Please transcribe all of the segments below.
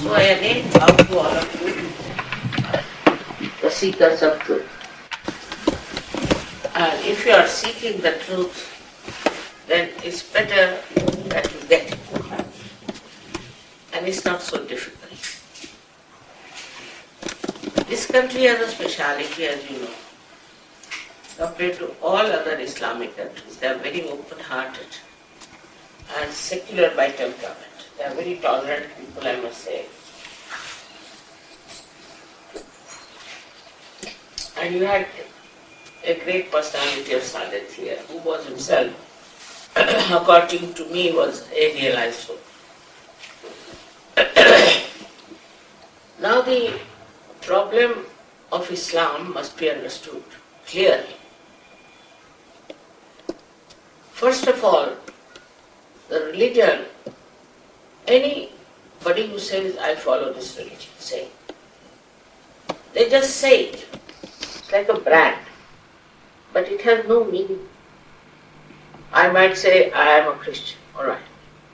So I again bow to all of you, the seekers of truth. And if you are seeking the truth, then it's better that you get it. And it's not so difficult. This country has a speciality, as you know. Compared to all other Islamic countries, they are very open-hearted and secular by temperament. They are very tolerant people, I must say. And you had a great personality of Sahaja here, who was himself, according to me, was a realized soul. Now the problem of Islam must be understood clearly. First of all, the religion, anybody who says, I follow this religion, say, they just say it. It's like a brand, but it has no meaning. I might say, I am a Christian, alright,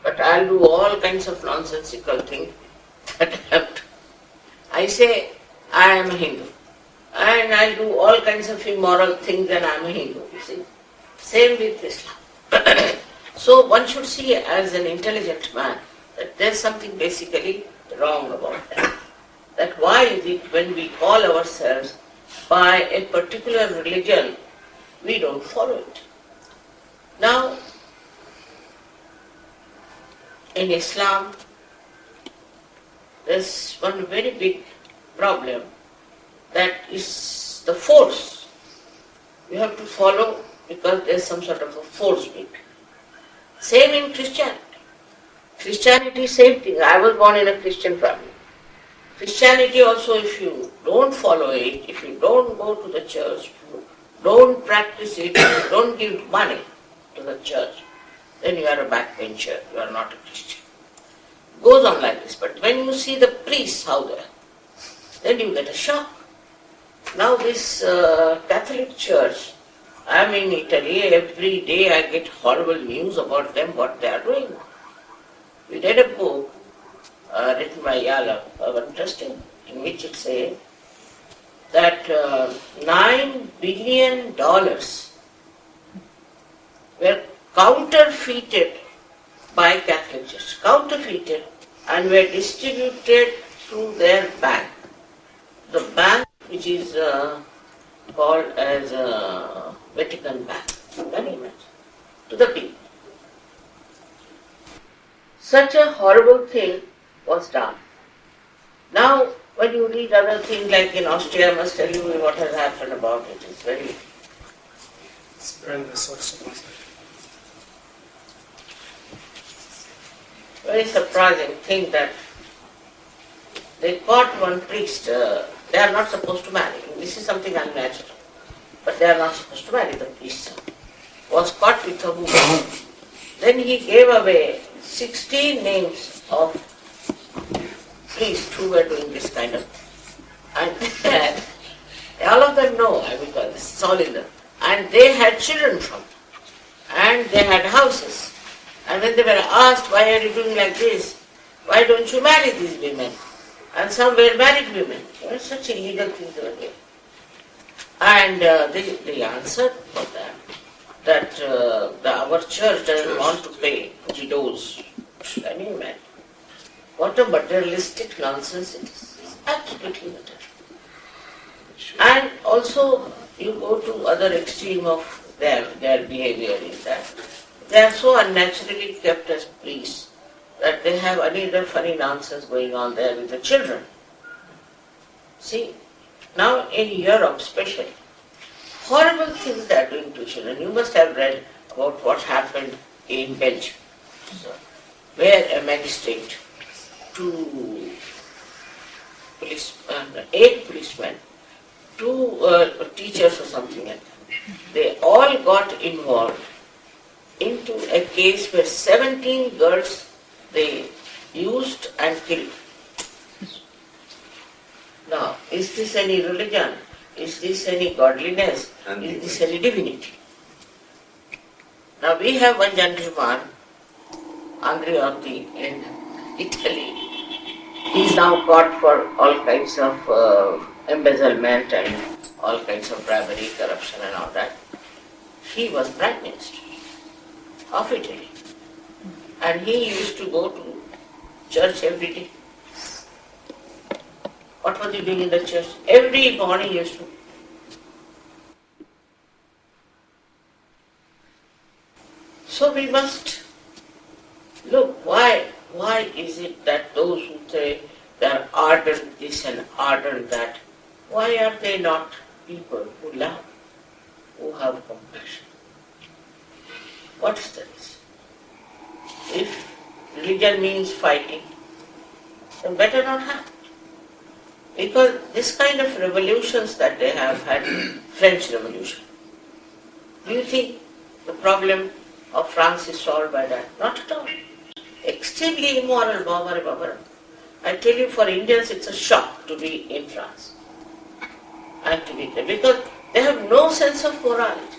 but I'll do all kinds of nonsensical things that I have to. I say, I am a Hindu, and I do all kinds of immoral things and I am a Hindu, you see. Same with Islam. So one should see as an intelligent man that there's something basically wrong about that. That why is it when we call ourselves by a particular religion, we don't follow it. Now, in Islam, there's one very big problem, that is the force. You have to follow because there's some sort of a force being. Same in Christianity. Christianity, same thing. I was born in a Christian family. Christianity also, if you don't follow it, if you don't go to the church, don't practice it, if you don't give money to the church, then you are a backbencher, you are not a Christian. Goes on like this. But when you see the priests how they are, then you get a shock. Now this Catholic Church, I'm in Italy, every day I get horrible news about them, what they are doing. We read a book written by Yala, interesting, in which it says that $9 billion were counterfeited by Catholic Church, counterfeited, and were distributed through their bank. The bank which is called as Vatican Bank, can you imagine, to the people. Such a horrible thing was done. Now, when you read other things like in Austria, I must tell you what has happened about it. It's very surprising thing that they caught one priest. They are not supposed to marry. This is something unnatural. But they are not supposed to marry. The priest was caught with a woman. Then he gave away 16 names of priests who were doing this kind of thing. And all of them know, because this is all in them. And they had children from them. And they had houses. And when they were asked, why are you doing like this? Why don't you marry these women? And some were married women. There were such illegal things they were doing. And they answered for them that our church doesn't want to pay widows. Can you imagine? What a materialistic nonsense it is. It's absolutely material. And also, you go to other extreme of their behavior is that they are so unnaturally kept as priests that they have another funny nonsense going on there with the children. See, now in Europe especially, horrible things they are doing to children. You must have read about what happened in Belgium, where a magistrate, 8 policemen, 2 teachers or something like that, they all got involved into a case where 17 girls they used and killed. Now, is this any religion? Is this any godliness? Is this any divinity? Now we have one gentleman, Andreotti in Italy, He's now caught for all kinds of embezzlement and all kinds of bribery, corruption and all that. He was Prime Minister of Italy. And he used to go to church every day. What was he doing in the church? Every morning he used to. So we must look, why is it that those who say they are ardent this and ardent that, why are they not people who love, who have compassion? What is the reason? If religion means fighting, then better not have. Because this kind of revolutions that they have had, French Revolution, do you think the problem of France is solved by that? Not at all. Extremely immoral, Baba. I tell you, for Indians it's a shock to be in France and to be there, because they have no sense of morality.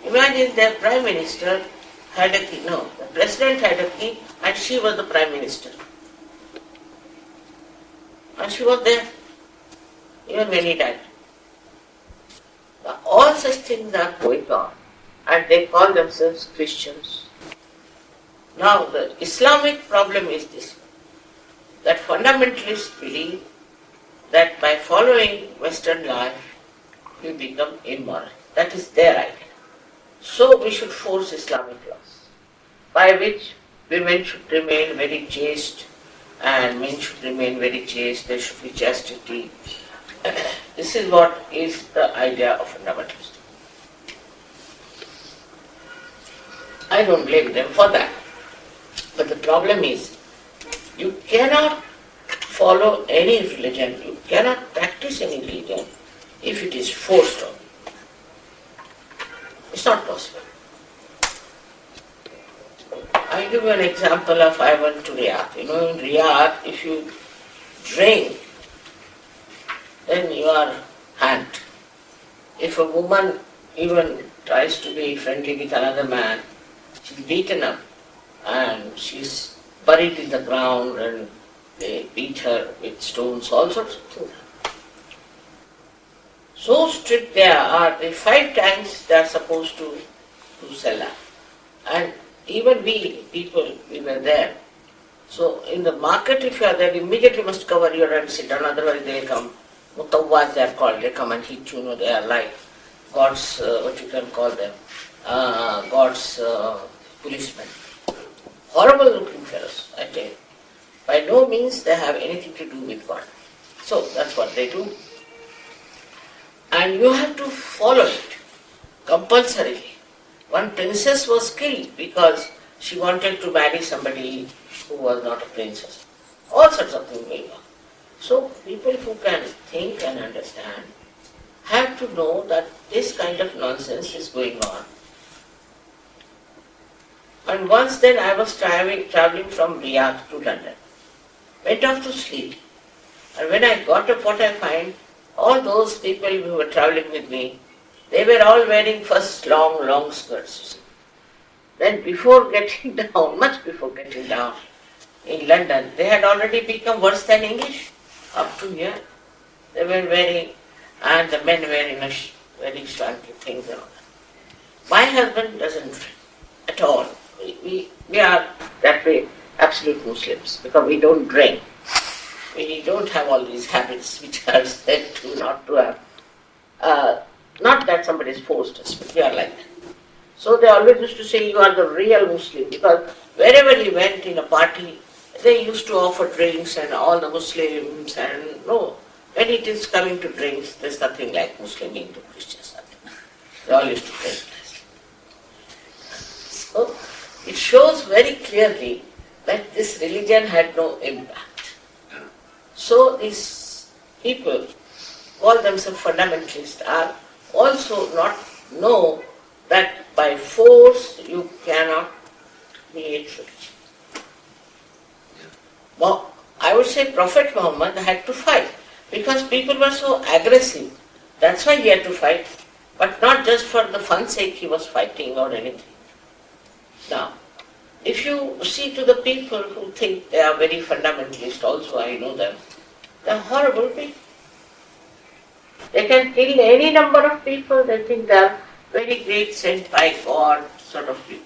Imagine their Prime Minister had a key, no, the President had a key and she was the Prime Minister. And she was there, even when he died. Now, all such things are going on, and they call themselves Christians. Now, the Islamic problem is this, that fundamentalists believe that by following Western life, you become immoral. That is their idea. So we should force Islamic laws, by which women should remain very chaste, and men should remain very chaste, there should be chastity. This is what is the idea of fundamentalists. I don't blame them for that. But the problem is, you cannot follow any religion, you cannot practice any religion if it is forced on you. It's not possible. I'll give you an example of, I went to Riyadh. You know, in Riyadh, if you drink, then you are hanged. If a woman even tries to be friendly with another man, she's beaten up and she's buried in the ground and they beat her with stones, all sorts of things. So strict they are, they 5 times they are supposed to sell out. And even we, people, we were there. So in the market, if you are there, immediately must cover your head and sit down, otherwise they come. Mutawwas they are called, they come and hit you, they are like God's, what you can call them, God's policemen. Horrible looking fellows, I tell you. By no means they have anything to do with God. So that's what they do. And you have to follow it compulsorily. One princess was killed because she wanted to marry somebody who was not a princess. All sorts of things going on. So people who can think and understand have to know that this kind of nonsense is going on. And once then I was traveling from Riyadh to London. Went off to sleep. And when I got up, what I find, all those people who were traveling with me, they were all wearing first long skirts. Then before getting down, much before getting down in London, they had already become worse than English. Up to here, they were wearing, and the men were in a very swanky things and all that. My husband doesn't drink at all. We are that way absolute Muslims because we don't drink. We don't have all these habits which are said to not to have. Not that somebody has forced us, but we are like that. So they always used to say you are the real Muslim because wherever he went in a party, they used to offer drinks and all the Muslims and no, when it is coming to drinks, there's nothing like Muslim into Christians. They all used to drink. So it shows very clearly that this religion had no impact. So these people call themselves fundamentalists are also not know that by force you cannot create religion. Well, I would say Prophet Muhammad had to fight because people were so aggressive. That's why he had to fight, but not just for the fun's sake he was fighting or anything. Now, if you see to the people who think they are very fundamentalist, also I know them, they are horrible people. They can kill any number of people, they think they are very great sent by God sort of people.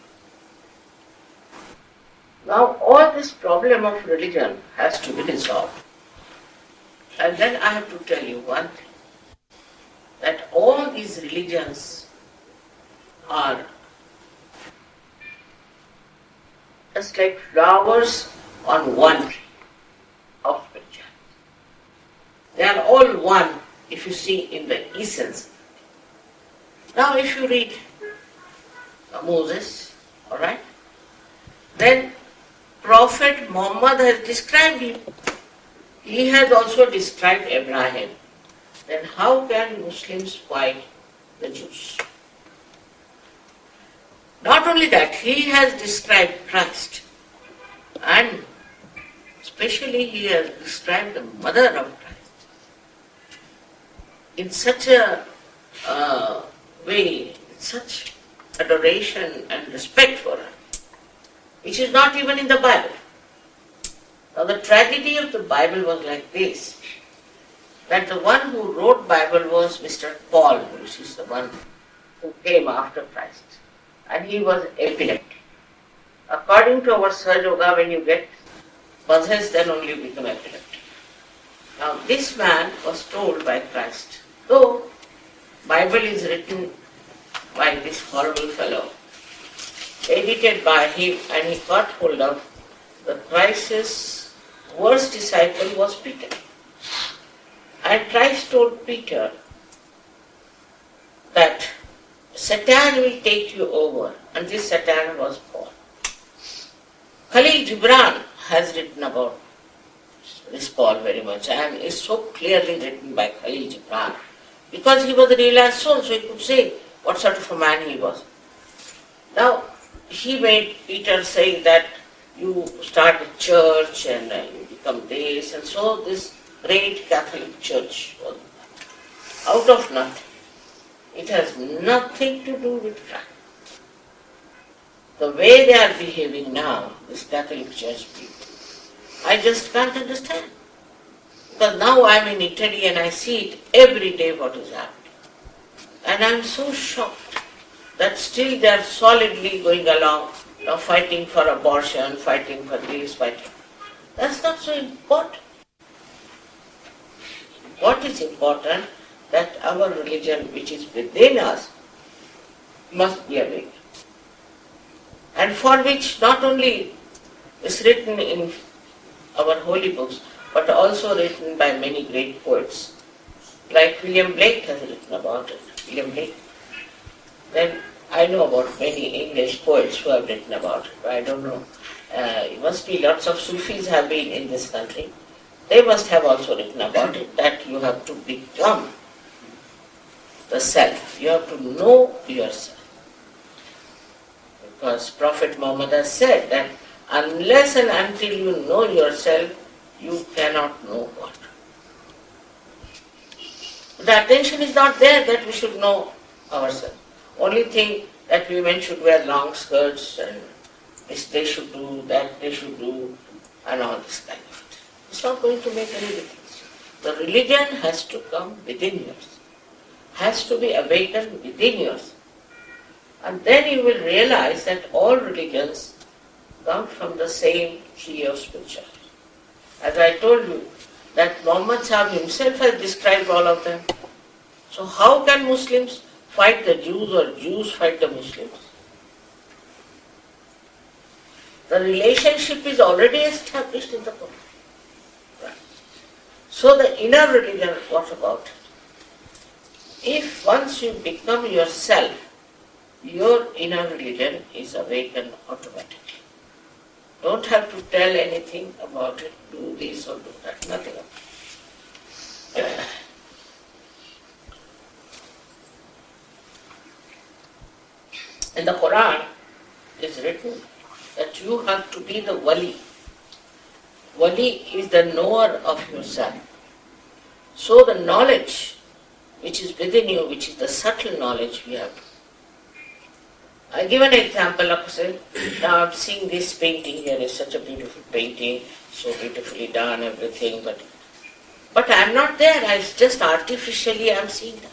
Now all this problem of religion has to be resolved. And then I have to tell you one thing, that all these religions are just like flowers on one tree of spirituality. They are all one if you see in the essence. Now if you read Moses, alright, then Prophet Muhammad has described him. He has also described Abraham. Then how can Muslims fight the Jews? Not only that, he has described Christ, and especially he has described the mother of Christ in such a way, such adoration and respect for her, which is not even in the Bible. Now the tragedy of the Bible was like this, that the one who wrote Bible was Mr. Paul, which is the one who came after Christ. And he was epileptic. According to our Sahaja Yoga, when you get possessed, then only you become epileptic. Now this man was told by Christ, though Bible is written by this horrible fellow, edited by him, and he got hold of the Christ's worst disciple was Peter. And Christ told Peter that Satan will take you over, and this Satan was Paul. Khalil Gibran has written about this Paul very much, and is so clearly written by Khalil Gibran, because he was a realized soul, so he could say what sort of a man he was. Now, he made Peter say that you start a church and you become this, and so this great Catholic Church was out of nothing. It has nothing to do with Christ. The way they are behaving now, this Catholic Church people, I just can't understand. Because now I'm in Italy and I see it every day what is happening. And I'm so shocked that still they are solidly going along, fighting for abortion, fighting for this, fighting. That's not so important. What is important? That our religion, which is within us, must be awakened. And for which not only is written in our holy books, but also written by many great poets. Like William Blake has written about it. William Blake. Then I know about many English poets who have written about it, but I don't know. It must be lots of Sufis have been in this country. They must have also written about it, that you have to become the self. You have to know yourself. Because Prophet Muhammad has said that unless and until you know yourself, you cannot know God. The attention is not there that we should know ourselves. Only thing that women should wear long skirts and this they should do, that they should do, and all this kind of it. It's not going to make any difference. The religion has to come within yours, has to be awakened within yours. And then you will realize that all religions come from the same tree of spirituality. As I told you, that Muhammad Sahib himself has described all of them. So how can Muslims fight the Jews or Jews fight the Muslims? The relationship is already established in the Quran. Right. So the inner religion, what about it? If once you become yourself, your inner religion is awakened automatically. Don't have to tell anything about it, do this or do that, nothing of it. In the Quran, it is written that you have to be the wali. Wali is the knower of yourself. So the knowledge which is within you, which is the subtle knowledge we have, I give an example of, say, now I'm seeing this painting here is such a beautiful painting, so beautifully done, everything, but I'm not there, it's just artificially I'm seeing that.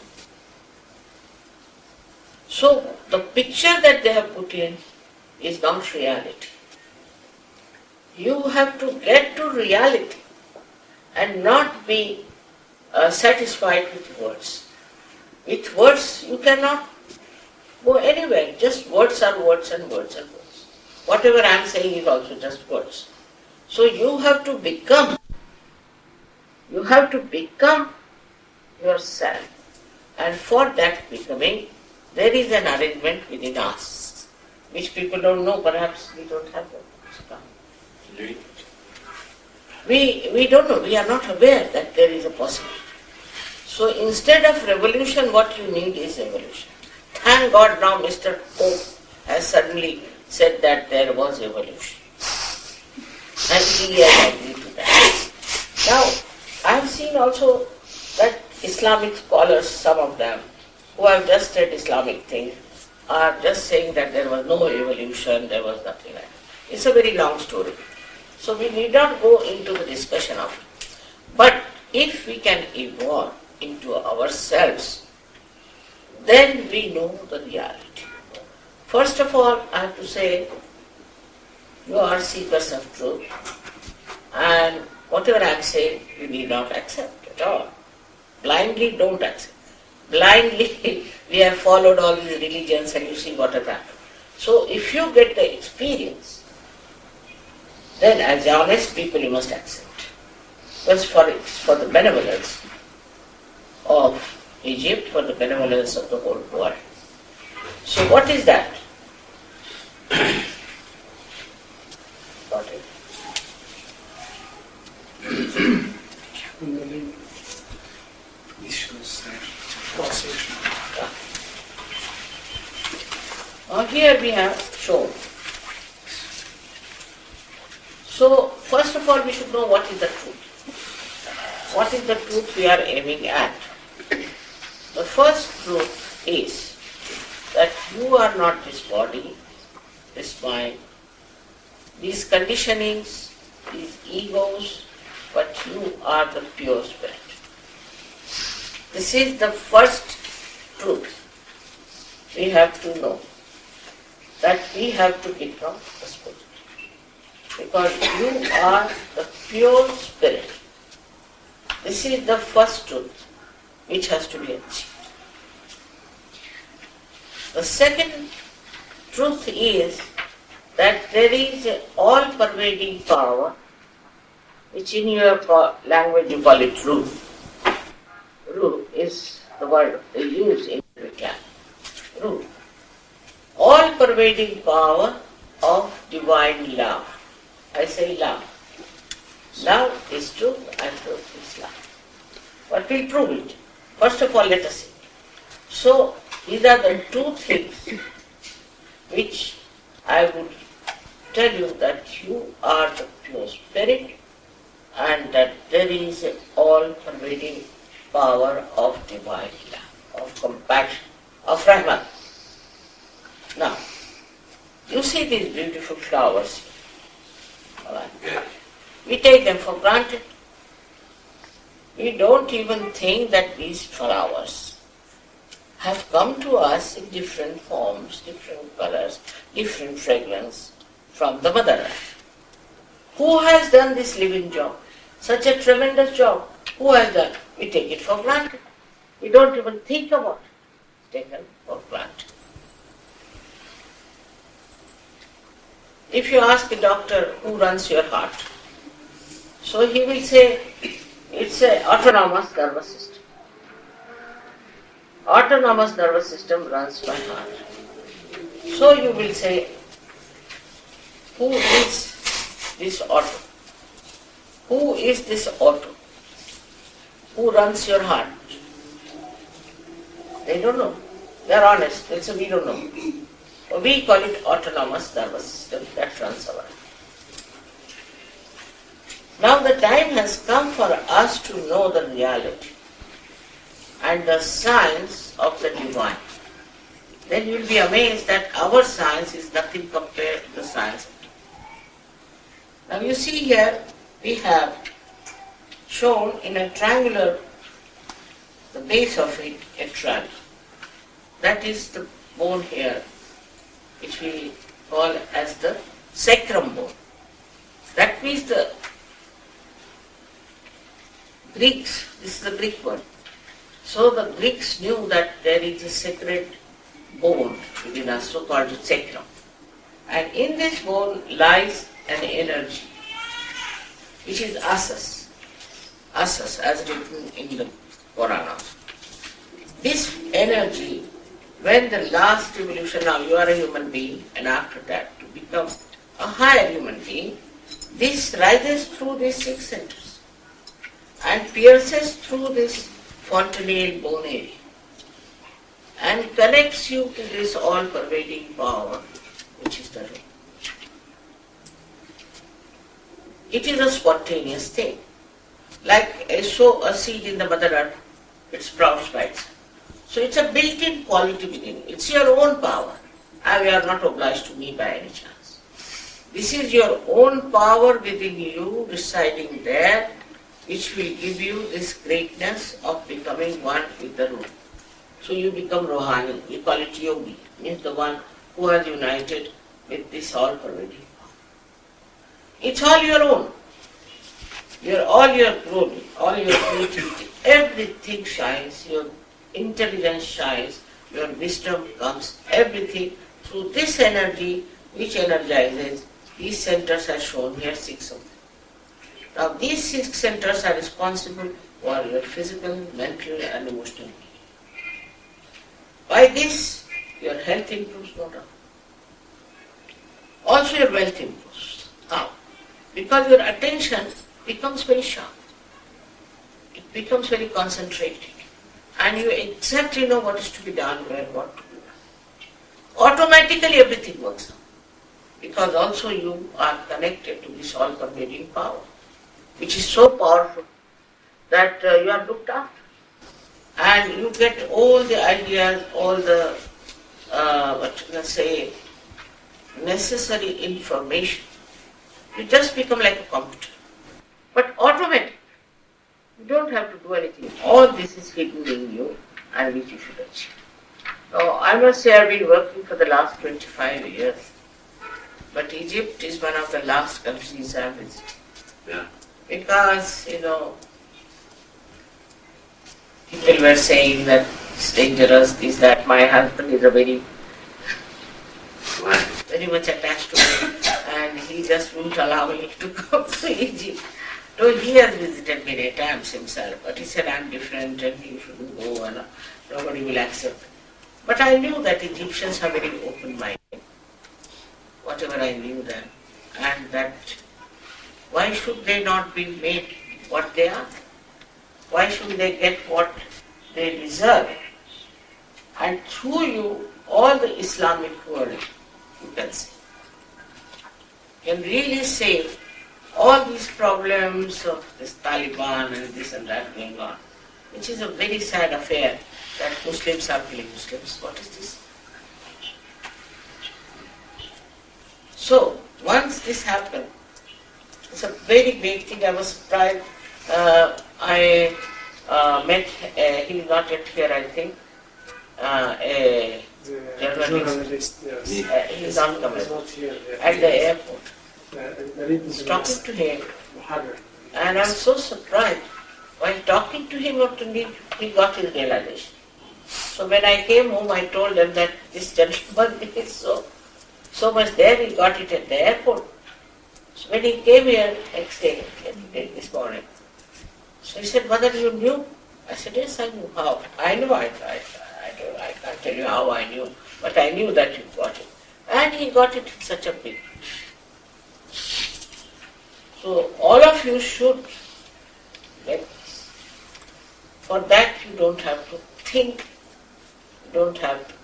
So the picture that they have put in is not reality. You have to get to reality and not be satisfied with words. With words you cannot go anywhere. Just words are words and words and words. Whatever I am saying is also just words. So you have to become yourself. And for that becoming, there is an arrangement within us, which people don't know, perhaps we don't have that. We don't know, we are not aware that there is a possibility. So instead of revolution, what you need is evolution. Thank God now Mr. Pope has suddenly said that there was evolution. And he has agreed to that. Now, I have seen also that Islamic scholars, some of them, who have just said Islamic things, are just saying that there was no evolution, there was nothing like that. It's a very long story. So we need not go into the discussion of it. But if we can evolve into ourselves, then we know the reality. First of all, I have to say, you are seekers of truth, and whatever I am saying, you need not accept at all. Blindly don't accept. Blindly we have followed all these religions and you see what has happened. So if you get the experience, then as honest people you must accept. Because for the benevolence of Egypt, for the benevolence of the whole world. So what is that? Got it. Here we have shown. So first of all we should know what is the truth. What is the truth we are aiming at? The first truth is that you are not this body, this mind, these conditionings, these egos, but you are the pure spirit. This is the first truth we have to know, that we have to become the spirit. Because you are the pure spirit. This is the first truth which has to be achieved. The second truth is that there is an all-pervading power, which in your language you call it Ru. Ru is the word they use in Islam. Ru. All-pervading power of divine love. I say love. Love is truth and truth is love. But we'll prove it. First of all, let us see. So, these are the two things which I would tell you, that you are the pure spirit and that there is an all-pervading power of divine love, of compassion, of rahmat. Now, you see these beautiful flowers here. All right. We take them for granted. We don't even think that these flowers have come to us in different forms, different colors, different fragrance from the Mother Earth. Who has done this living job? Such a tremendous job. Who has done? We take it for granted. We don't even think about it. Taken for granted. If you ask a doctor who runs your heart, so he will say it's an autonomous nervous system. Autonomous nervous system runs my heart. So you will say, who is this auto? Who is this auto? Who runs your heart? They don't know. They are honest. They say we don't know. We call it autonomous nervous system that runs our life. Now the time has come for us to know the reality and the science of the divine. then you will be amazed that our science is nothing compared to the science. Now you see here, we have shown in a triangular, the base of it, a triangle. That is the bone here, which we call as the sacrum bone. That means the Greeks, this is the Greek word. So the Greeks knew that there is a sacred bone within us, so called sacrum. And in this bone lies an energy, which is asas. Asas, as written in the Quran. This energy, when the last evolution, now you are a human being, and after that to become a higher human being, this rises through these six centers and pierces through this fontanelle bone area and connects you to this all-pervading power, which is the Ru. It is a spontaneous thing. Like I sow a seed in the Mother Earth, it sprouts by itself. So it's a built-in quality within you. It's your own power. And we are not obliged to me by any chance. This is your own power within you residing there, which will give you this greatness of becoming one with the Ru. So you become Rohani. We call it Yogi. Means the one who has united with this all-pervading power. It's all your own. All your glory, all your creativity, everything shines, your intelligence shines, your wisdom comes, everything through this energy which energizes. These centers are shown here, 6 of them. Now these 6 centers are responsible for your physical, mental and emotional being. By this, your health improves, no doubt. Also your wealth improves. How? Because your attention becomes very sharp. It becomes very concentrated. And you exactly know what is to be done, where, what to be done. Automatically everything works out. Because also you are connected to this all-pervading power, which is so powerful that you are looked after. And you get all the ideas, all the, necessary information. You just become like a computer. But automatic. You don't have to do anything. All this is hidden in you and which you should achieve. Now, I must say I've been working for the last 25 years. But Egypt is one of the last countries I've visited. Yeah. Because, people were saying that it's dangerous, this, that. My husband is very much attached to me and he just won't allow me to come to Egypt. So he has visited many times himself, but he said I'm different and he shouldn't go and nobody will accept. But I knew that Egyptians are very open-minded, whatever I knew then, and that why should they not be made what they are? Why shouldn't they get what they deserve? And through you, all the Islamic world, you can see, can really save all these problems of this Taliban and this and that going on, which is a very sad affair that Muslims are killing Muslims. What is this? So, once this happened, it's a very great thing. I was surprised. I met, he's not yet here, I think, a journalist. Yes. He's not coming. At the airport. Talking to him, and I'm so surprised. While talking to him, he got his realization. So when I came home, I told him that this gentleman is so much there, he got it at the airport. So when he came here next day, this morning, so he said, "Mother, you knew?" I said, "Yes, I knew." "How?" "I know, I can't tell you how I knew, but I knew that you got it." And he got it in such a big. So all of you should get this. For that you don't have to think, you don't have to.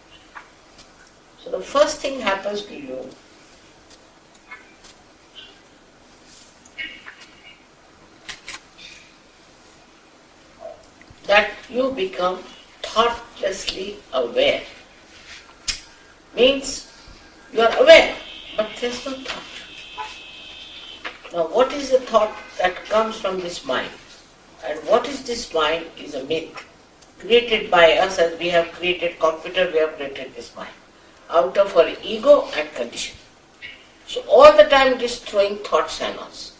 So the first thing happens to you, that you become thoughtlessly aware. Means you are aware, but there's no thought. Now what is the thought that comes from this mind? And what is this mind is a myth created by us, as we have created computer, we have created this mind out of our ego and condition. So all the time it is throwing thoughts at us,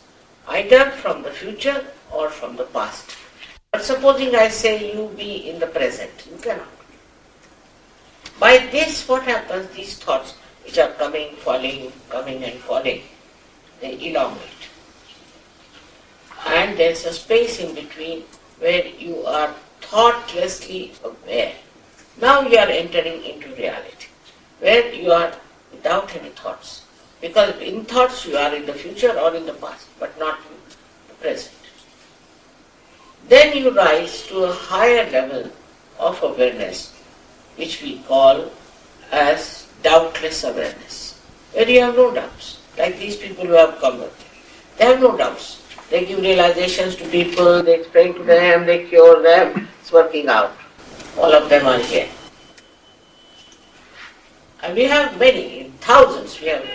either from the future or from the past. But supposing I say you be in the present, you cannot. By this what happens, these thoughts which are coming, falling, coming and falling, they elongate. And there is a space in between where you are thoughtlessly aware. Now you are entering into reality, where you are without any thoughts. Because in thoughts you are in the future or in the past, but not in the present. Then you rise to a higher level of awareness, which we call as doubtless awareness, where you have no doubts. Like these people who have come here, they have no doubts. They give realizations to people, they explain to them, they cure them, it's working out. All of them are here. And we have many, thousands, we have,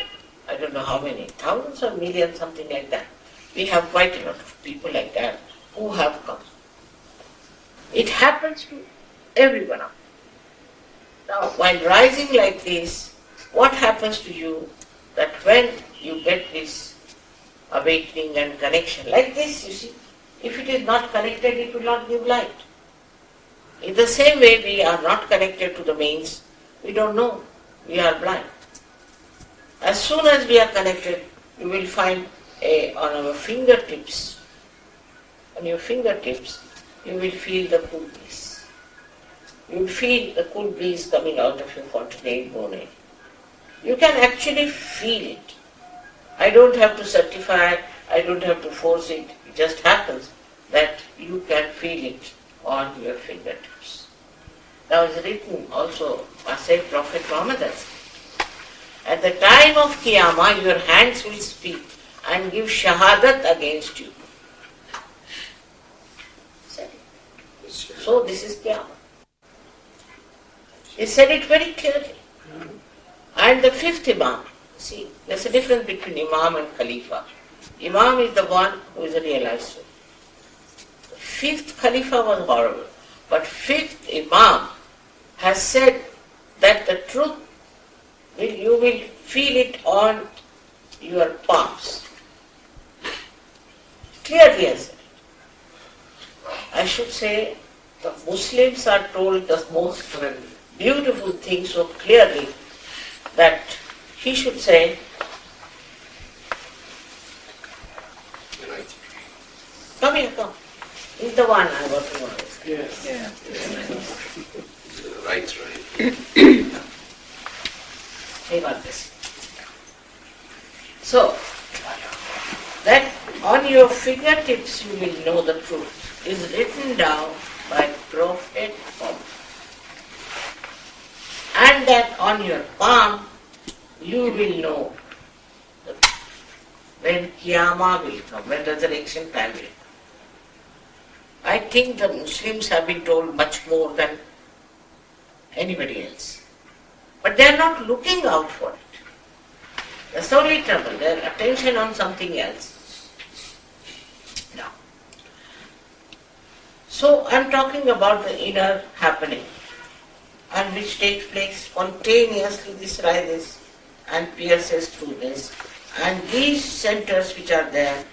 I don't know how many, thousands or millions, something like that. We have quite a lot of people like that who have come. It happens to everyone. Now, while rising like this, what happens to you that when you get this awakening and connection, like this, you see, if it is not connected, it will not give light. In the same way, we are not connected to the mains, we don't know, we are blind. As soon as we are connected, you will find on our fingertips, you will feel the cool breeze. You will feel the cool breeze coming out of your fontanelle bone. You can actually feel it. I don't have to certify, I don't have to force it. It just happens that you can feel it on your fingertips. Now it's written also by said Prophet Muhammad, at the time of Qiyamah, your hands will speak and give shahadat against you. So this is Qiyamah. He said it very clearly. And the fifth Imam, see, there's a difference between Imam and Khalifa. Imam is the one who is a realized soul. The fifth Khalifa was horrible, but fifth Imam has said that the truth, you will feel it on your palms. Clearly has said it. I should say the Muslims are told the most beautiful thing so clearly that he should say, come here, come. He's the one I'm working on. Yes. Yeah. Right. He got this. So, that on your fingertips you will know the truth is written down by Prophet Muhammad. And that on your palm you will know when Qiyamah will come, when resurrection time will come. I think the Muslims have been told much more than anybody else. But they are not looking out for it. That's the only trouble, their attention on something else. Now, so I'm talking about the inner happening, and which takes place spontaneously. This rises and pierces through this, and these centers which are there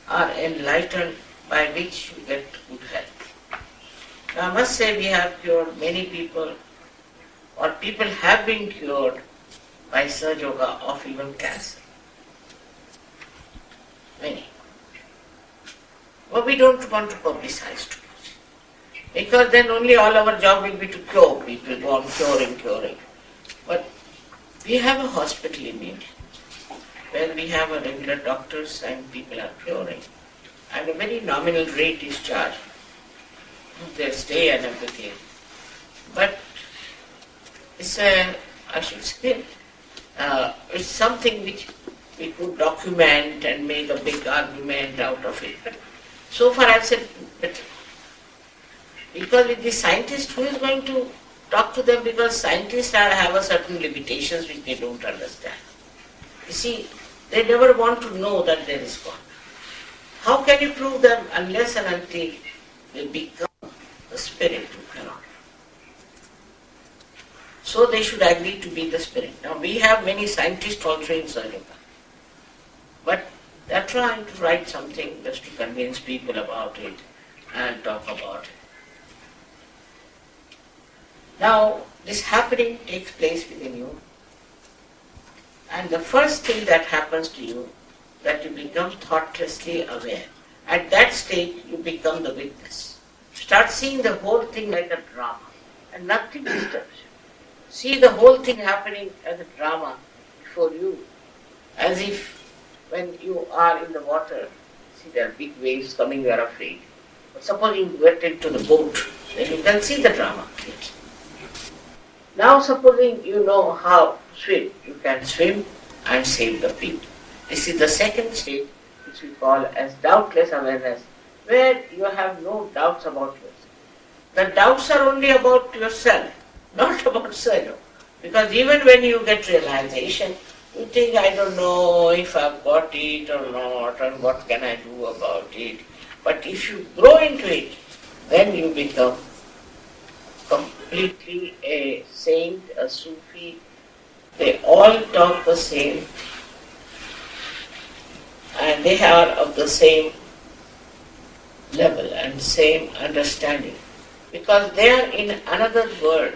are enlightened, by which you get good health. Now I must say we have cured many people, or people have been cured by Sahaja Yoga of even cancer. Many. But we don't want to publicize too much, because then only all our job will be to cure people, go on curing. But we have a hospital in India where we have a regular doctors and people are curing, and a very nominal rate is charged, their stay and everything. But it's it's something which we could document and make a big argument out of it. But so far I've said better. Because with the scientist, who is going to talk to them because scientists have a certain limitations which they don't understand. You see, they never want to know that there is God. How can you prove them unless and until they become the spirit you cannot? So they should agree to be the spirit. Now we have many scientists also in Sri Lanka, but they are trying to write something just to convince people about it and talk about it. Now this happening takes place within you, and the first thing that happens to you, that you become thoughtlessly aware. At that stage you become the witness. Start seeing the whole thing like a drama, and nothing disturbs you. See the whole thing happening as a drama before you, as if when you are in the water, see there are big waves coming, you are afraid. But suppose you get into the boat, then you can see the drama. Now supposing you know how to swim, you can swim and save the people. This is the second stage, which we call as doubtless awareness, where you have no doubts about yourself. The doubts are only about yourself, not about Sahaja. Because even when you get realization, you think, I don't know if I've got it or not, and what can I do about it. But if you grow into it, then you become completely a saint, a Sufi. They all talk the same, and they are of the same level and same understanding, because they are in another world.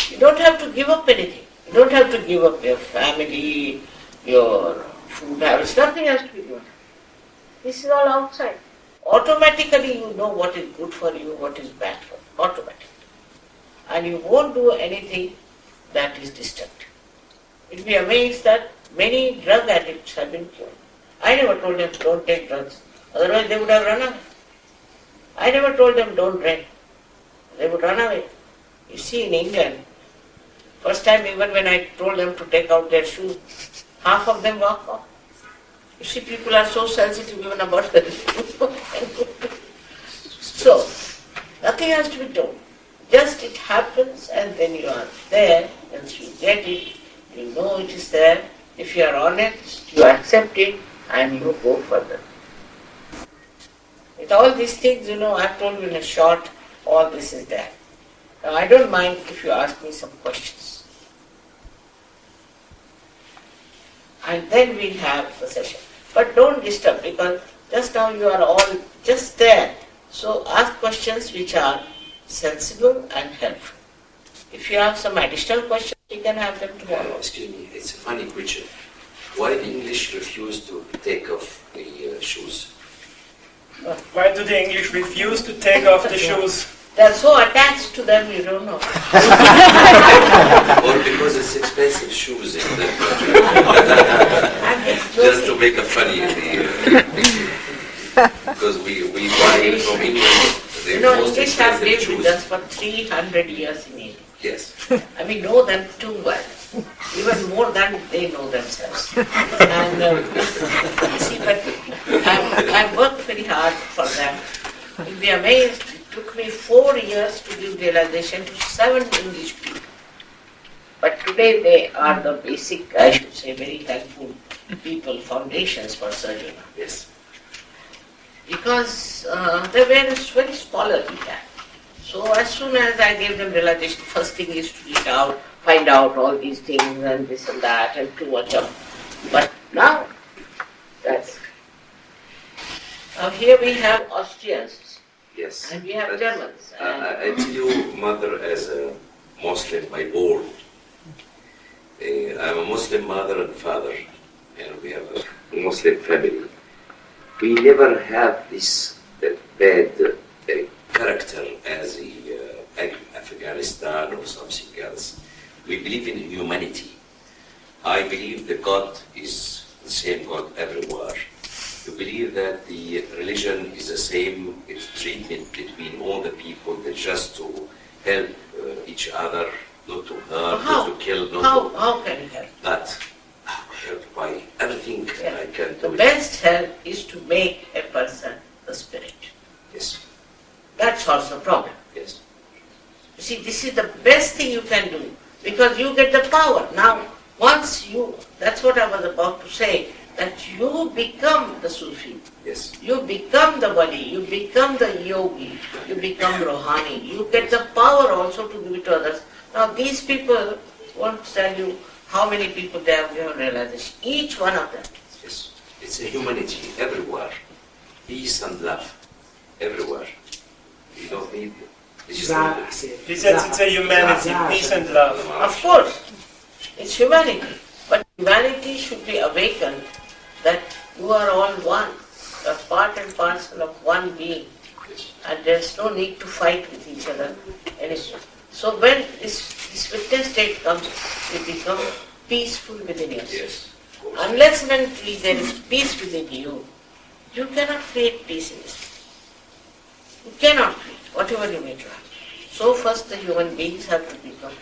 You don't have to give up anything. You don't have to give up your family, your food habits. Nothing has to be given up. This is all outside. Automatically you know what is good for you, what is bad for you. Automatically. And you won't do anything that is destructive. You'll be amazed that many drug addicts have been cured. I never told them don't take drugs, otherwise they would have run away. I never told them don't drink, they would run away. You see, in England, first time even when I told them to take out their shoes, half of them walk off. You see, people are so sensitive even about their shoes. So, nothing has to be told. Just it happens, and then you are there, once you get it, you know it is there. If you are honest, you accept it, and you go further. With all these things, I've told you in a short, all this is there. Now, I don't mind if you ask me some questions. And then we'll have the session. But don't disturb, because just now you are all just there. So ask questions which are sensible and helpful. If you have some additional questions, you can have them tomorrow. Excuse me, it's a funny question. Why the English refuse to take off the shoes? Why do the English refuse to take off the shoes? They're so attached to them, you don't know. Or because it's expensive shoes in the country. Just to make a funny because we buy it from England. English have lived with us for 300 years in India. Yes. And we know them too well. Even more than they know themselves. And see, but I've worked very hard for them. You'll be amazed. It took me 4 years to give realization to 7 English people. But today they are the basic, I should say, very helpful people, foundations for surgery. Yes. Because they were very scholarly. So as soon as I gave them realization, first thing is to read out, find out all these things and this and that and too much of. But now, that's. Now here we have Austrians. Yes. And we have Germans. I tell you, mother, as a Muslim by born, I'm a Muslim mother and father, and we have a Muslim family. We never have this bad character as Afghanistan or something else. We believe in humanity. I believe the God is the same God everywhere. We believe that the religion is the same, it's treatment between all the people, that just to help each other, not to hurt, not to kill, How can you help? But help by everything I can do. The best help is to make a person the spirit. Yes. That solves the problem. Yes. You see, this is the best anything you can do, because you get the power. Now, once you, that's what I was about to say, that you become the Sufi. Yes. You become the wali, you become the yogi, you become Rohani. You get the power also to give it to others. Now these people won't tell you how many people they have given realization. Each one of them. Yes. It's a humanity everywhere. Peace and love everywhere. You don't need this is He says it's a humanity, peace and love. Of course, it's humanity. But humanity should be awakened that you are all one. You are part and parcel of one being. And there's no need to fight with each other anymore. So when this witness state comes, you become peaceful within yourself. Yes. Unless and until there is peace within you, you cannot create peace in yourself. You cannot create whatever you may try. So first the human beings have to become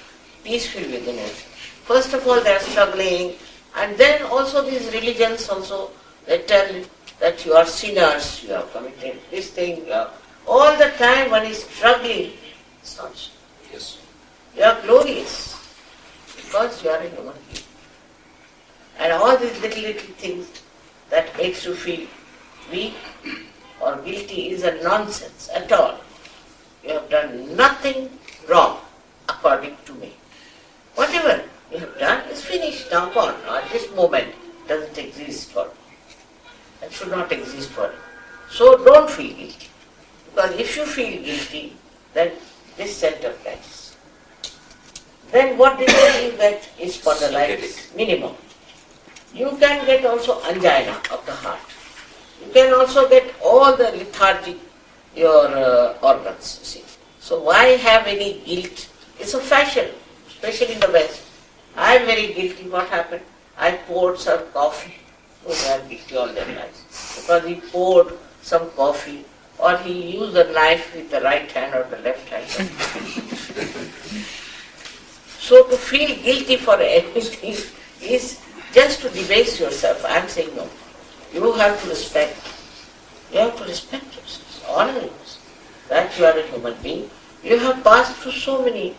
peaceful within themselves. First of all they are struggling, and then also these religions also, they tell you that you are sinners, you have committed this thing, all the time one is struggling. It's not so. Yes. You are glorious because you are a human being. And all these little things that makes you feel weak or guilty is a nonsense at all. You have done nothing wrong according to me. Whatever you have done is finished, now gone. Now at this moment it doesn't exist for you. It should not exist for you. So don't feel guilty. Because if you feel guilty, then this center catches. Then what did you get is for the life minimum. You can get also angina of the heart. You can also get all the lethargic, your organs, you see. So why have any guilt? It's a fashion, especially in the West. I am very guilty. What happened? I poured some coffee. Oh, they are guilty all their lives. Because he poured some coffee, or he used a knife with the right hand or the left hand. So to feel guilty for anything is just to debase yourself. I am saying no. You have to respect. You have to respect yourself, honor yourself, that you are a human being. You have passed through so many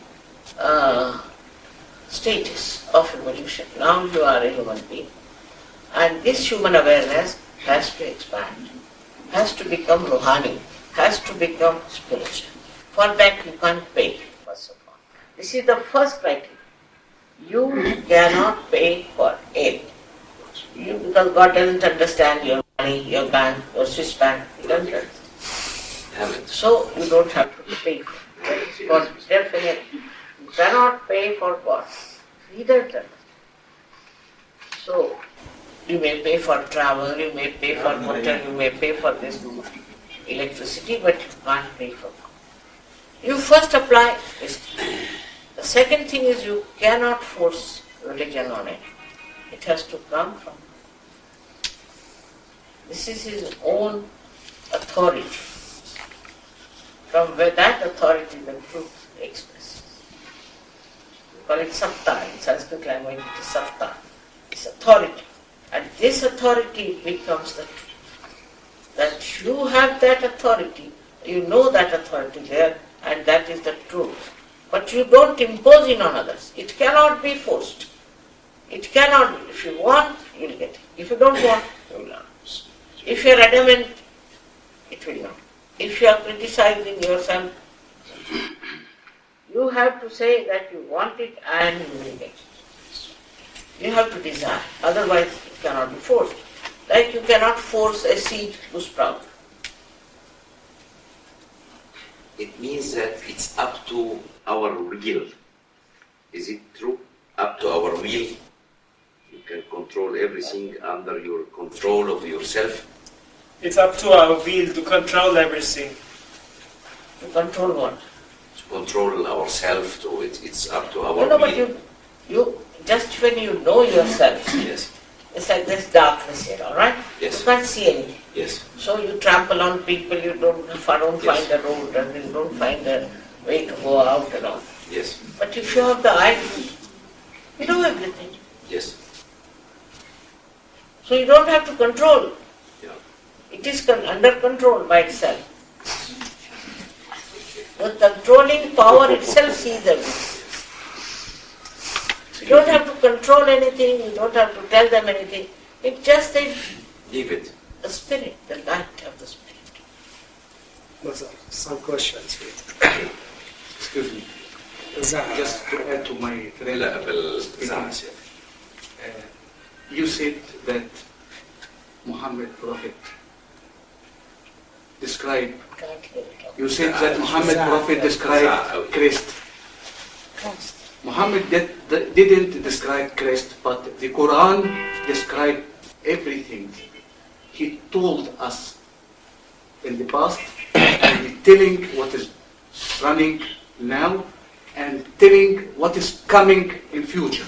stages of evolution. Now you are a human being. And this human awareness has to expand, has to become Ruhani, has to become spiritual. For that you can't pay, first of all. This is the first criteria. You cannot pay for it. Because God doesn't understand your money, your bank, your Swiss bank. He doesn't understand. So you don't have to pay for it. Because definitely you cannot pay for God. He doesn't understand. So you may pay for travel, you may pay for hotel, you may pay for this electricity, but you can't pay for God. You first apply this. The second thing is you cannot force religion on it. It has to come from. This is his own authority. From where that authority the truth expresses. We call it satta. In Sanskrit language it is satta. It's authority. And this authority becomes the truth. That you have that authority, you know that authority there, and that is the truth. But you don't impose it on others. It cannot be forced. It cannot be. If you want, you will get it. If you don't want, you will not. If you are adamant, it will not. If you are criticizing yourself, you have to say that you want it and you will get it. You have to desire. Otherwise, it cannot be forced. Like you cannot force a seed to sprout. It means that it's up to our will. Is it true? Up to our will. You can control everything under your control of yourself. It's up to our will to control everything. To control what? To control ourselves. It's up to our No, will. but you just when you know yourself, Yes. it's like this darkness here, all right? Yes. You can't see anything. Yes. So you trample on people, you don't find the road, and you don't find the way to go out and all. Yes. But if you have the eye, you do everything. Yes. So you don't have to control. Yeah. It is under control by itself. The controlling power itself sees everything. You don't have to control anything, you don't have to tell them anything. It's just Leave it. the spirit, the light of the spirit. Some questions. Excuse me. Zahaja. Just to add to my friend, لا بالزعزع. you said that Muhammad Prophet described. You said that Muhammad Prophet described Christ. Muhammad didn't describe Christ, but the Quran described everything. He told us in the past and telling what is running now and telling what is coming in future.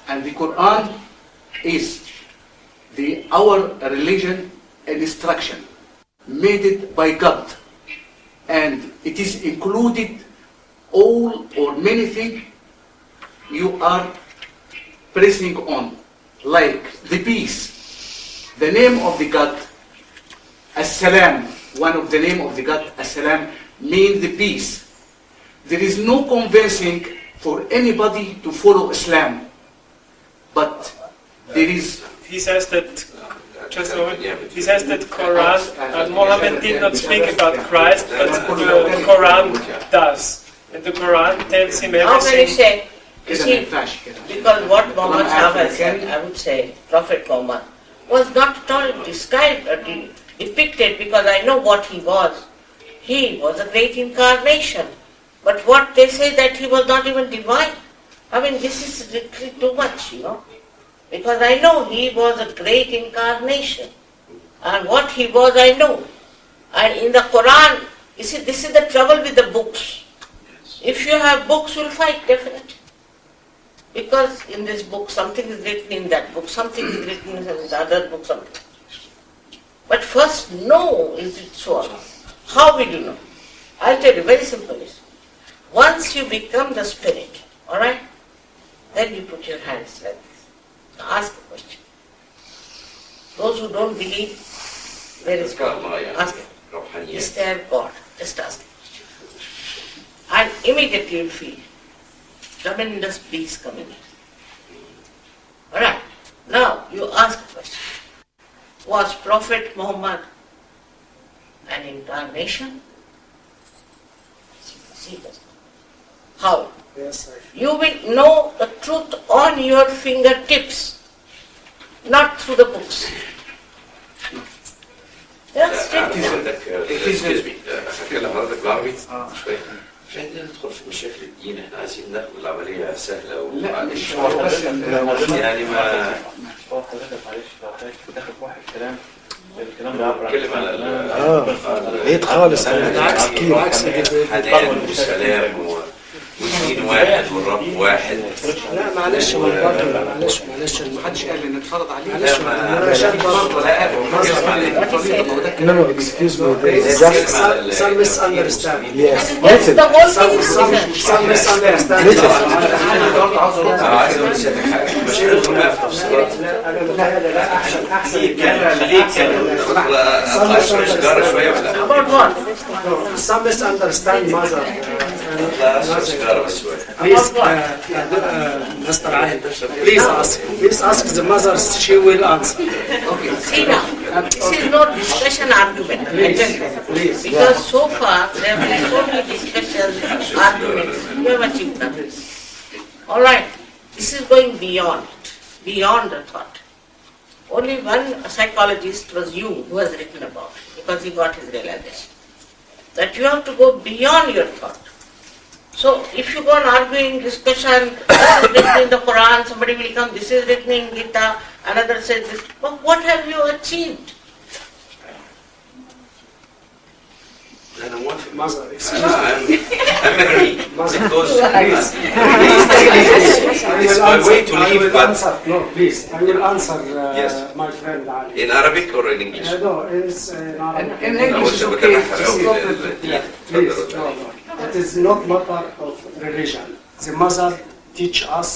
And the Quran is our religion and instruction made it by God, and it is included all or many things you are pressing on, like the peace, the name of the God, As-Salam. One of the name of the God, As-Salam, means the peace. There is no convincing for anybody to follow Islam, but there is. He says that. Just a moment. He says that Quran and Muhammad did not speak about Christ, but the Quran does. And the Quran tells him How can you everything. say? You see, because what Muhammad Sahaja said, I would say, Prophet Muhammad, was not at all described or depicted, because I know what he was. He was a great incarnation. But what they say that he was not even divine. I mean, this is literally too much, you know. Because I know he was a great incarnation. And what he was, I know. And in the Quran, you see, this is the trouble with the books. If you have books, you'll fight, definitely. Because in this book, something is written in that book, something is written in the other book, something. But first, know, is it so? How will you know? I'll tell you, very simple. Once you become the spirit, alright, then you put your hands like this. Ask the question. Those who don't believe, where is God? Ask him. Is there God? Just ask him. And immediately you'll feel tremendous peace coming in. Alright. Now you ask the question. Was Prophet Muhammad an incarnation? See this. How? Yes, You will know the truth on your fingertips, not through the books. Yes, take it. excuse me. هتكلم حضرتك بالعربي شوية. مش عايزين ندخل في مشاكل الدين، احنا عايزين ناخد العملية سهلة لا مش هو بس يعني ما حضرتك معلش لو حضرتك داخل في واحد الكلام بيعبر عن نتكلم على بعيد خالص عكس الحنان والسلام والدين واحد والرب واحد. لا معلش معلش ما حدش قال ان اتفرض عليه. معلش انا شايف برضه No, excuse me. There is just some misunderstanding. Yes. That's the whole thing. Some misunderstanding. انا برضه عاوز ارد على عايز اقول لسيادتك حاجة. مش هندخل بقى في تفصيلات. لا احسن اشرب سيجارة شوية ولا؟ About what? Some misunderstand mother. لا اشرب سيجارة بس شوية. Please, Mr. Ahmed, please ask the mother. She will answer. Okay. See now, this is not discussion argument. Please. Because so far there have been so many discussions, arguments. You have achieved nothing. All right. This is going beyond the thought. Only one psychologist was Jung who has written about it, because he got his realization that you have to go beyond your thought. So if you go on arguing, discussion, this is written in the Quran, somebody will come, this is written in Gita, another says this. But what have you achieved? أنا موافق. Mother, I'm agree. Because it's my way to leave, but No, please. I will answer Yes. my friend Ali. in Arabic or in English? No, it's not. in English is okay. Please, no. It is not matter of religion. The mother teach us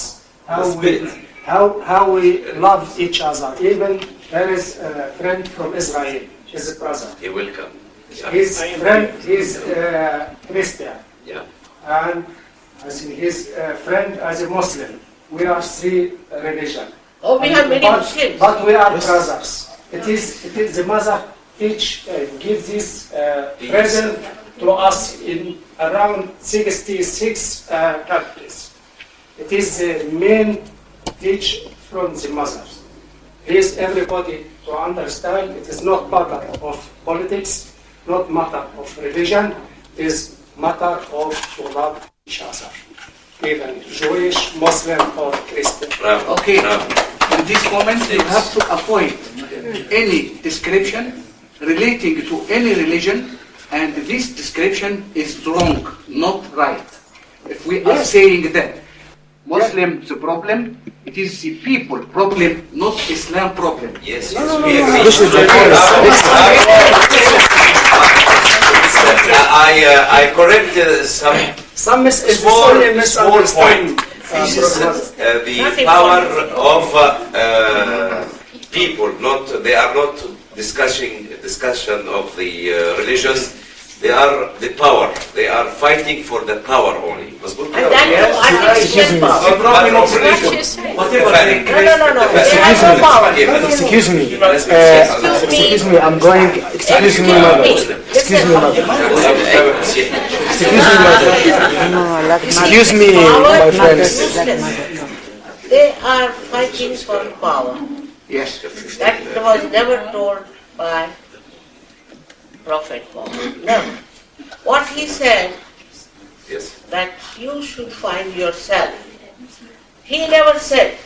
how we love each other. Even there is a friend from Israel, his brother. He will come. His friend is Christian, Yeah. and I think his friend as a Muslim. we are three religions. Oh, we have many but, Muslims. but we are brothers. It is the mother give this present to us in around 66 countries. It is the main teach from the mother. Please everybody to understand it is not matter of politics, not matter of religion, it is matter of to love each other. Even Jewish, Muslim or Christian. Okay, in this moment you have to avoid any description relating to any religion, and this description is wrong, not right. If we are saying that Muslims problem, it is the people problem, not Islam problem. Yes, No, yes, no, we no, agree. this is the I correct some small misunderstanding. point. This is the power of people. They are not discussion of the religion. They are the power. They are fighting for the power only. And that is artificial power. Not matter of religion. No. They have no power. Excuse me. Excuse me. I'm going. Excuse me, mother. Excuse me, mother. Excuse me, mother. Excuse me, my friends. They are fighting for power. Yes. That was never told by Prophet Muhammad. Never. What he said, Yes. that you should find yourself. He never said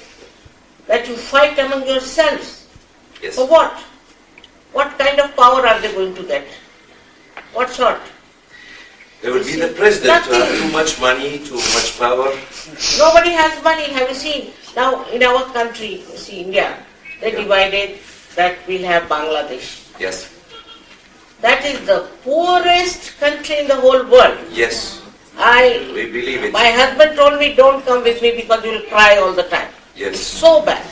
that you fight among yourselves. Yes. For what? What kind of power are they going to get? What sort? They will be the president to have too much money, too much power. Nobody has money. Have you seen? Now in our country, you see India, they divided that we'll have Bangladesh. Yes. That is the poorest country in the whole world. Yes. We believe it. My husband told me, don't come with me because you will cry all the time. Yes. It's so bad.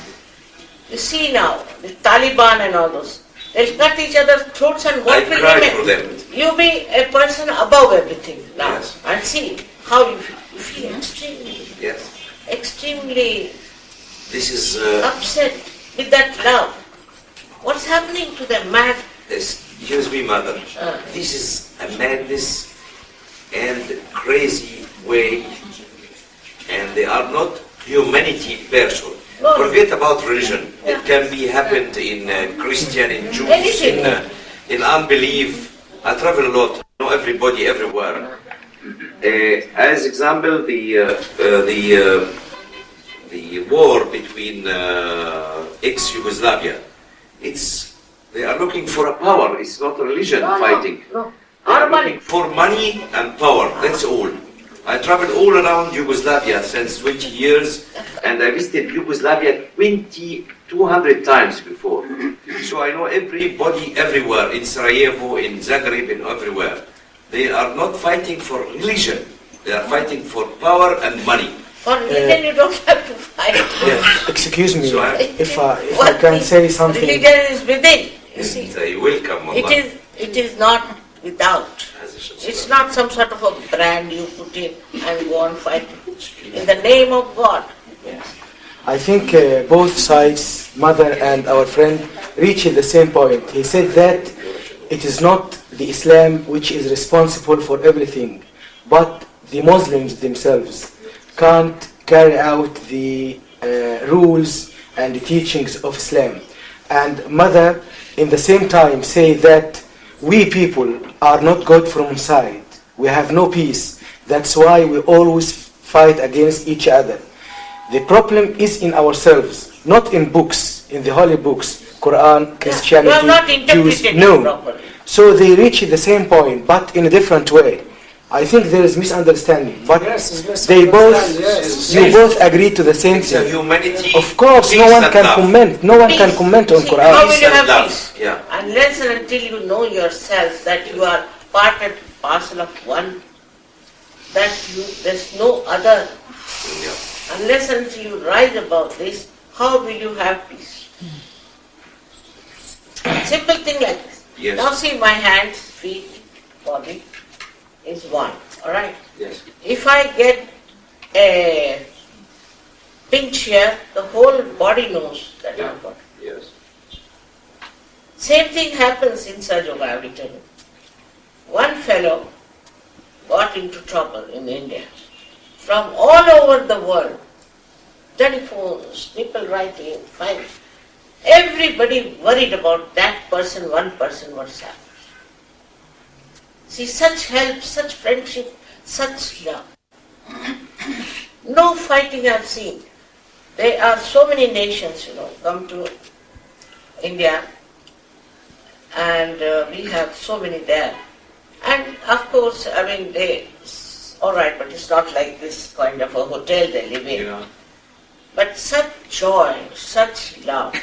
You see now, the Taliban and all those, they'll cut each other's throats and what I will cry remain? for them. You be a person above everything now. Yes. And see how you feel. You feel extremely This is upset with that love. What's happening to them? Mad. excuse me, mother. This is a madness and crazy way, and they are not humanity person. No. Forget about religion. It can be happened in Christian, in Jews, Anything. in unbelief. I travel a lot. I know everybody everywhere. As example, the war between ex-Yugoslavia. They are looking for a power. It's not a religion fighting. No. They are Our money. looking for money and power. That's all. I traveled all around Yugoslavia since 20 years, and I visited Yugoslavia 200 times before. So I know everybody everywhere, in Sarajevo, in Zagreb, and everywhere. They are not fighting for religion. They are fighting for power and money. For religion you don't have to fight. Excuse me. So If I can say something. Religion is within. You see. You will come, Allah. It is not without. It's not some sort of a brand you put in and go on fighting. In the name of God. I think both sides, mother and our friend, reached the same point. He said that it is not the Islam which is responsible for everything, but the Muslims themselves can't carry out the rules and the teachings of Islam. And mother, in the same time, say that we people are not good from inside. We have no peace. That's why we always fight against each other. The problem is in ourselves, not in books, in the holy books, Quran, Christianity, You have not interpreted it No. properly. So they reach the same point, but in a different way. I think there is misunderstanding, but they both, you both agree to the same It's a thing. humanity. Of course, no peace one and can love. comment. No one can Peace. comment on See, Quran. how will you and have love. peace? Yeah. Unless and until you know yourself that you are part and parcel of one, that there's no other. Yeah. Unless and until you rise above this, how will you have peace? Simple thing like this. Yes. Now see, my hands, feet, body is one. All right. Yes. If I get a pinch here, the whole body knows that Yeah. I've got. Yes. Same thing happens in Sahaja, I will tell you. One fellow got into trouble in India. From all over the world, telephones, people writing, fine. Everybody worried about that person, one person, what's happened. See, such help, such friendship, such love. No fighting I've seen. There are so many nations, come to India, and we have so many there. And of course, all right, but it's not like this kind of a hotel they live in. Yeah. But such joy, such love.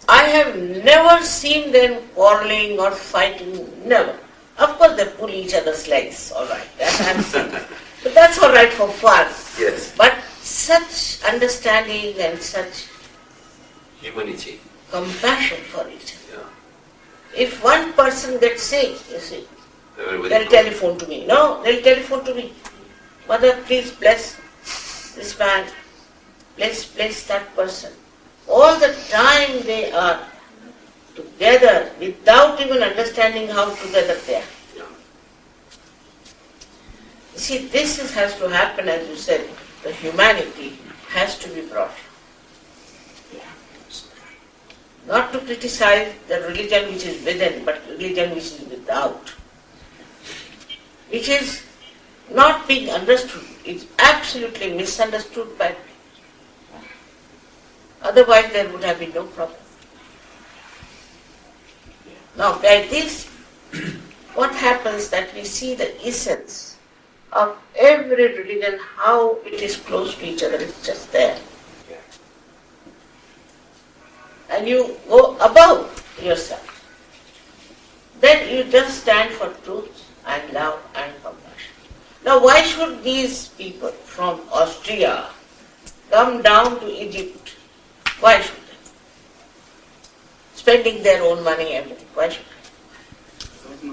I have never seen them quarreling or fighting, never. Of course, they pull each other's legs, all right, that I've seen. But that's all right for fun. Yes. But such understanding and such Humanity. compassion for each other. Yeah. If one person gets sick, you see, Everybody they'll goes. telephone to me. No, they'll telephone to me. Mother, please bless this man. Bless that person. All the time they are together without even understanding how together they are. Yeah. You see, has to happen, as you said. The humanity has to be brought. Not to criticize the religion which is within, but religion which is without. Which is not being understood. It's absolutely misunderstood by people. Otherwise there would have been no problem. Now by this, what happens that we see the essence of every religion, how it is close to each other, it's just there. And you go above yourself. Then you just stand for truth and love and compassion. Now why should these people from Austria come down to Egypt? Why should they? Spending their own money, everything. Why should they?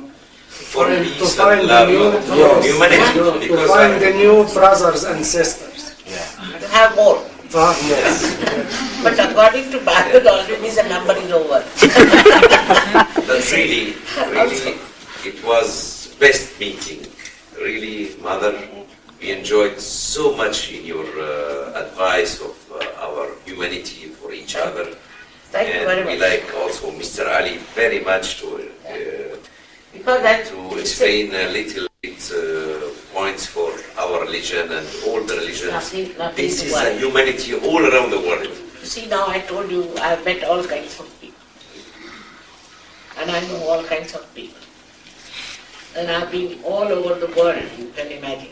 For To peace find and the love, new- humanity. To Because find the new brothers and sisters. To have more. Yes. But according to Bible, already the number is over. But really, it was best meeting. Really, Mother, we enjoyed so much in your advice of our humanity for each other. Thank you very And we much. like also Mr. Ali very much Because that to explain a little bit points for our religion and all the religions. Nothing This to is worry. a humanity all around the world. You see, now I told you I've met all kinds of people. And I know all kinds of people. And I've been all over the world, you can imagine.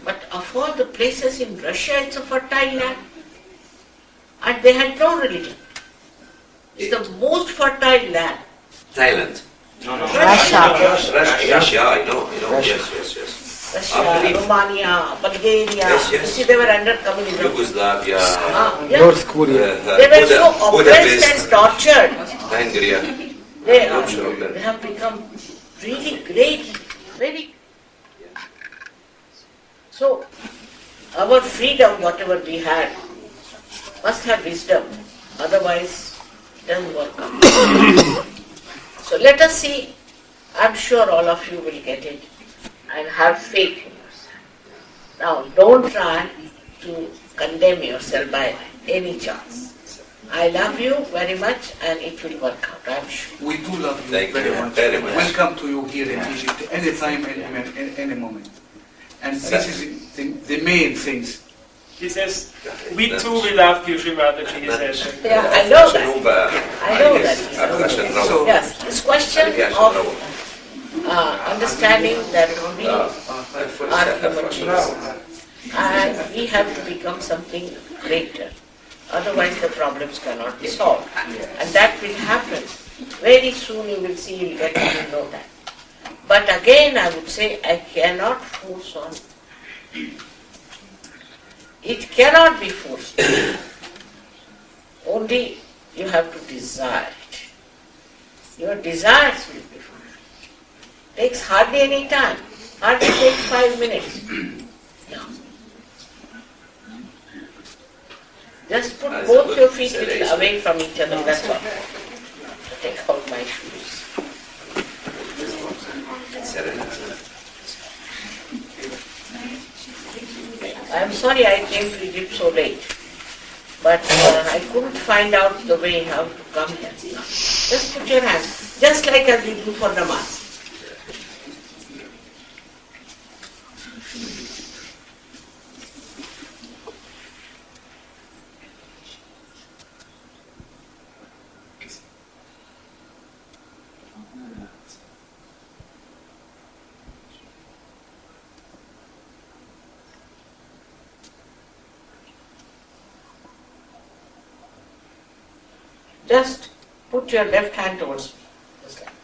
But of all the places in Russia, it's a fertile land. And they had no religion. It's the most fertile land. Thailand. Russia, Russia, I know. Yes. Russia, Romania, Bulgaria. Yes. You see, they were under communism. Yugoslavia, Yeah. North Korea. They were so oppressed Budapest, and tortured. Hungary. They have become really great, very. So, our freedom, whatever we had, must have wisdom. Otherwise, it doesn't work out. So let us see. I'm sure all of you will get it and have faith in yourself. Now, don't try to condemn yourself by any chance. I love you very much and it will work out, I'm sure. We do love you Thank very you much. very much. Welcome to you here in Egypt, anytime, any moment. And this is the main things. He says, we too will love you, Shri Mataji, he says. Yeah, I know that. I know that. So- Yes, this question of understanding that we are human beings and we have to become something greater. Otherwise the problems cannot be solved. And that will happen. Very soon you will see, you will get to know that. But again I would say I cannot force on. It cannot be forced. Only you have to desire it. Your desires will be fulfilled. Takes hardly any time. Hardly takes 5 minutes. No. Just put That's both good. your feet It's a little race. away from each other, that's all. Take out my shoes. I'm sorry I came to Egypt so late, but I couldn't find out the way how to come here. Just put your hands, just like as we do for namaz. Just put your left hand towards me, just like this.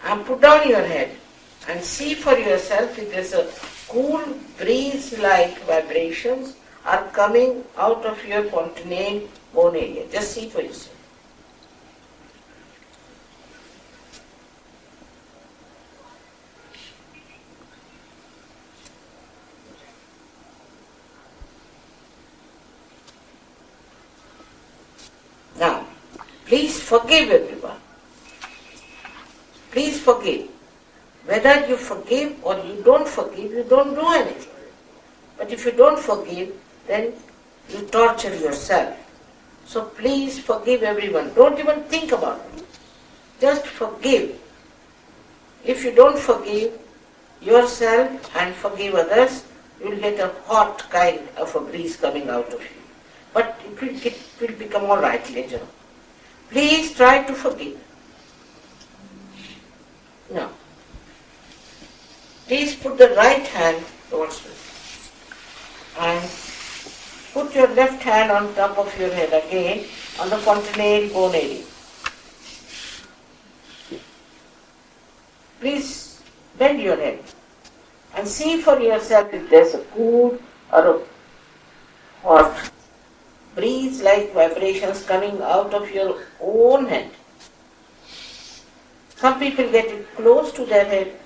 And put down your head and see for yourself if there's a cool breeze-like vibrations are coming out of your fontanelle bone area. Just see for yourself. Now, please forgive everyone. Please forgive. Whether you forgive or you don't forgive, you don't do anything. But if you don't forgive, then you torture yourself. So please forgive everyone. Don't even think about it. Just forgive. If you don't forgive yourself and forgive others, you will get a hot kind of a breeze coming out of you. But it will become all right later on. Please try to forgive. Now, please put the right hand towards me and put your left hand on top of your head again on the fontanelle bone area. Please bend your head and see for yourself if there's a cool or a hot breeze-like vibrations coming out of your own head. Some people get it close to their head,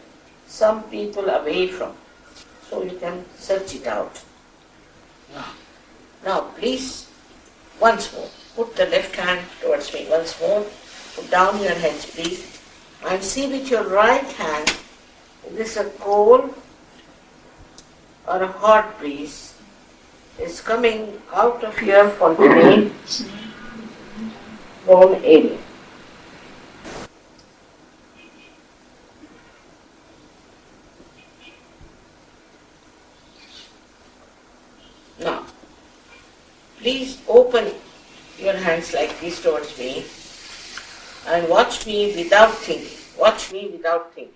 some people away from. So you can search it out. Now please, once more, put the left hand towards me once more. Put down your heads please. And see with your right hand, if this is a cold or a hot breeze is coming out of your fontanelle bone area. Now, please open your hands like this towards me and watch me without thinking. Watch me without thinking.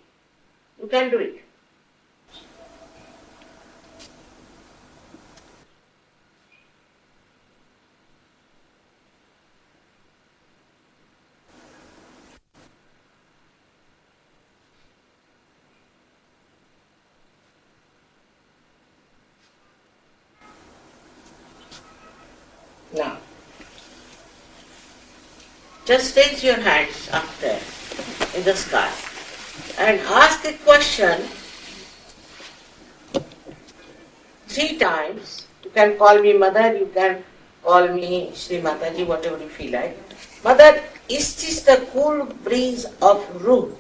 You can do it. Now, just raise your hands up there in the sky and ask a question 3 times. You can call me Mother, you can call me Shri Mataji, whatever you feel like. Mother, is this the cool breeze of Ruh?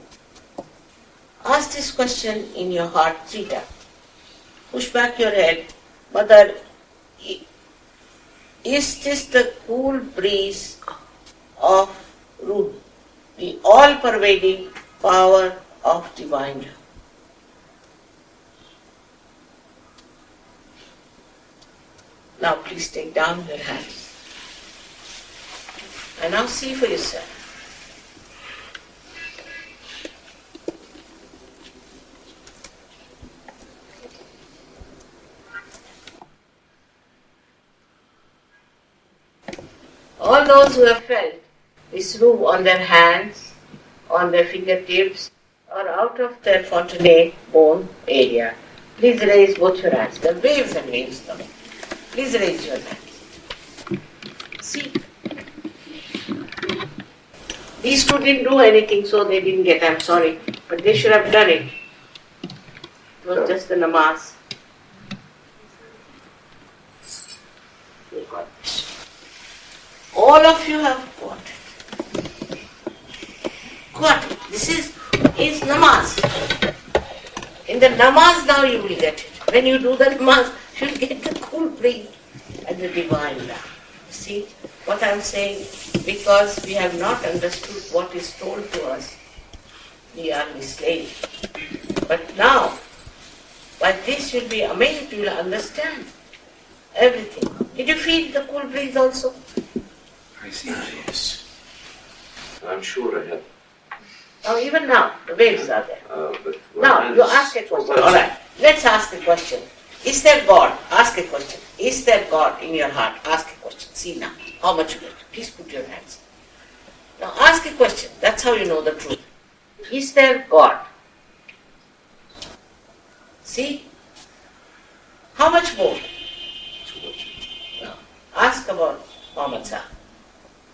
Ask this question in your heart 3 times. Push back your head. Mother, is this the cool breeze of Ruh, the all-pervading power of divine love? Now please take down your hands. And now see for yourself. All those who have felt this Ruh on their hands, on their fingertips, or out of their fontanelle bone area, please raise both your hands. There are waves and waves coming. Please raise your hands. See, these two didn't do anything, so they didn't get. I'm sorry, but they should have done it. It was just the namaz. All of you have got it. Got it. This is namaz. In the namaz now you will get it. When you do the namaz, you will get the cool breeze and the divine love. See what I am saying? Because we have not understood what is told to us, we are misled. But now, by this you will be amazed, you will understand everything. Did you feel the cool breeze also? I see, yes. I'm sure I have. Now, even now, the waves are there. But Now, you ask a question. All right, let's ask a question. Is there God? Ask a question. Is there God in your heart? Ask a question. See now, how much you get. Please put your hands. Now, ask a question. That's how you know the truth. Is there God? See? How much more? Too much. Now, ask about Muhammad Sahib.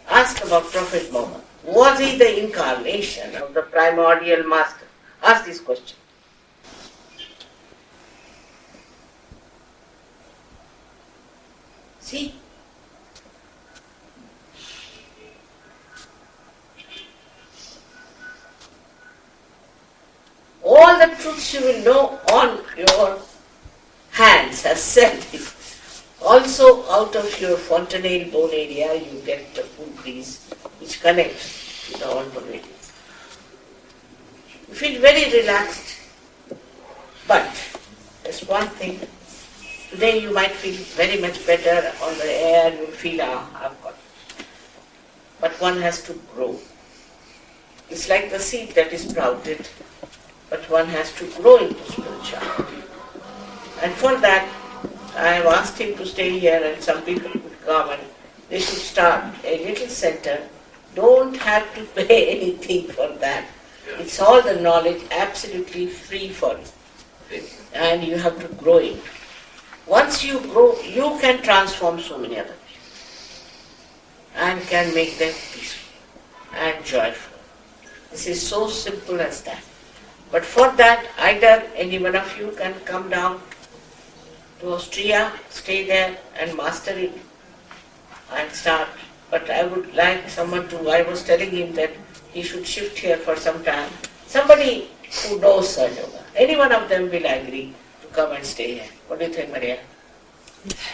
Ask about Prophet Muhammad. Was he the incarnation of the primordial master? Ask this question. See? All the truths you will know on your hands, as said. Also, out of your fontanelle bone area, you get the cool breeze which connects to the all-pervading. You feel very relaxed, but there's one thing. Today you might feel very much better on the air, you feel, I've got it. But one has to grow. It's like the seed that is sprouted, but one has to grow into spirituality. And for that, I have asked him to stay here, and some people would come and they should start a little center. Don't have to pay anything for that. It's all the knowledge absolutely free for you. And you have to grow it. Once you grow, you can transform so many other people and can make them peaceful and joyful. This is so simple as that. But for that, either any one of you can come down to Austria, stay there and master it and start. But I would like someone to, I was telling him that he should shift here for some time. Somebody who knows Sahaja Yoga. Any one of them will agree to come and stay here. What do you think, Maria?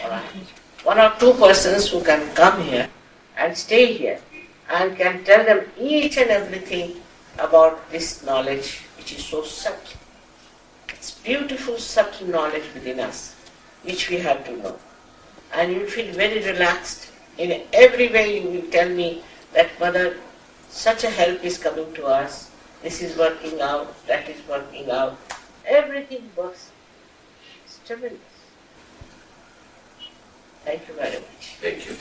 All right. One or two persons who can come here and stay here and can tell them each and everything about this knowledge which is so subtle. It's beautiful, subtle knowledge within us which we have to know. And you feel very relaxed. In every way you will tell me that, Mother, such a help is coming to us. This is working out, that is working out. Everything works. It's tremendous. Thank you very much. Thank you.